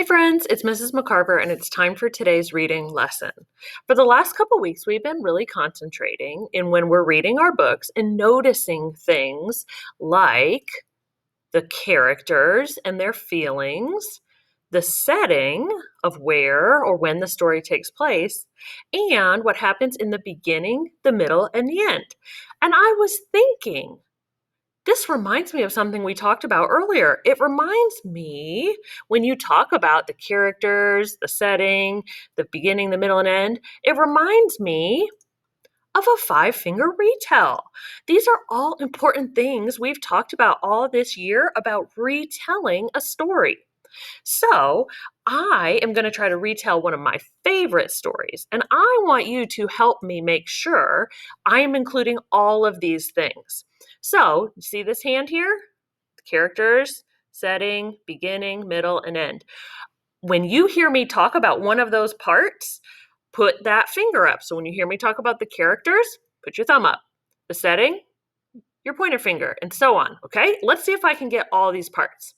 friends, it's Mrs. McCarver, and it's time for today's reading lesson. For the last couple weeks, we've been really concentrating in when we're reading our books and noticing things like the characters and their feelings, the setting of where or when the story takes place, and what happens in the beginning, the middle, and the end. And I was thinking, this reminds me of something we talked about earlier. It reminds me when you talk about the characters, the setting, the beginning, the middle, and end, it reminds me of a five-finger retell. These are all important things we've talked about all this year about retelling a story. So I am going to try to retell one of my favorite stories, and I want you to help me make sure I am including all of these things. So, you see this hand here? Characters, setting, beginning, middle, and end. When you hear me talk about one of those parts, put that finger up. So when you hear me talk about the characters, put your thumb up. The setting, your pointer finger, and so on. Okay, let's see if I can get all these parts.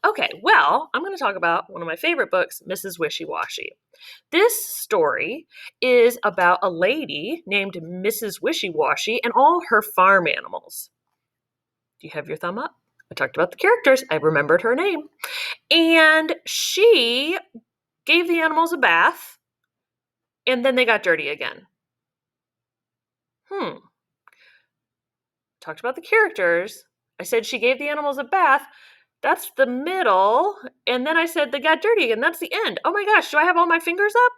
Okay, well, I'm going to talk about one of my favorite books, Mrs. Wishy-Washy. This story is about a lady named Mrs. Wishy-Washy and all her farm animals. Do you have your thumb up? I talked about the characters. I remembered her name. And she gave the animals a bath, and then they got dirty again. Talked about the characters. I said she gave the animals a bath. That's the middle. And then I said they got dirty again. That's the end. Oh my gosh, do I have all my fingers up?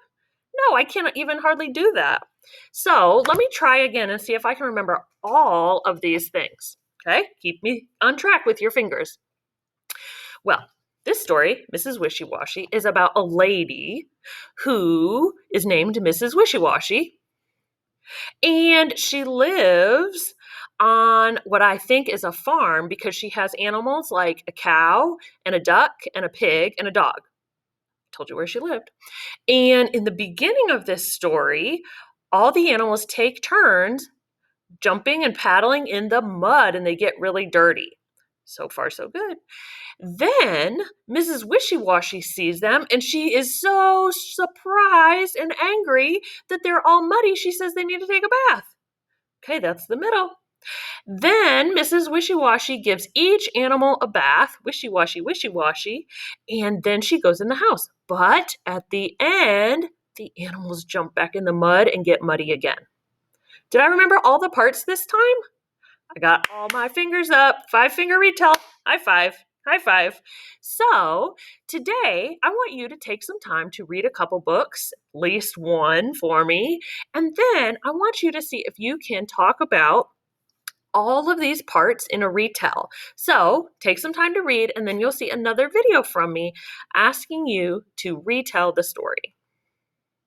No, I can't even hardly do that. So let me try again and see if I can remember all of these things. Okay, keep me on track with your fingers. Well, this story, Mrs. Wishy-Washy, is about a lady who is named Mrs. Wishy-Washy, and she lives on what I think is a farm because she has animals like a cow and a duck and a pig and a dog. I told you where she lived. And in the beginning of this story, all the animals take turns jumping and paddling in the mud, and they get really dirty. So far, so good. Then Mrs. Wishy-Washy sees them, and she is so surprised and angry that they're all muddy. She says they need to take a bath. Okay, that's the middle. Then Mrs. Wishy-Washy gives each animal a bath, wishy-washy, wishy-washy, and then she goes in the house. But at the end, the animals jump back in the mud and get muddy again. Did I remember all the parts this time? I got all my fingers up. Five-finger retell. High five. High five. So today, I want you to take some time to read a couple books, at least one for me, and then I want you to see if you can talk about all of these parts in a retell. So take some time to read, and then you'll see another video from me asking you to retell the story.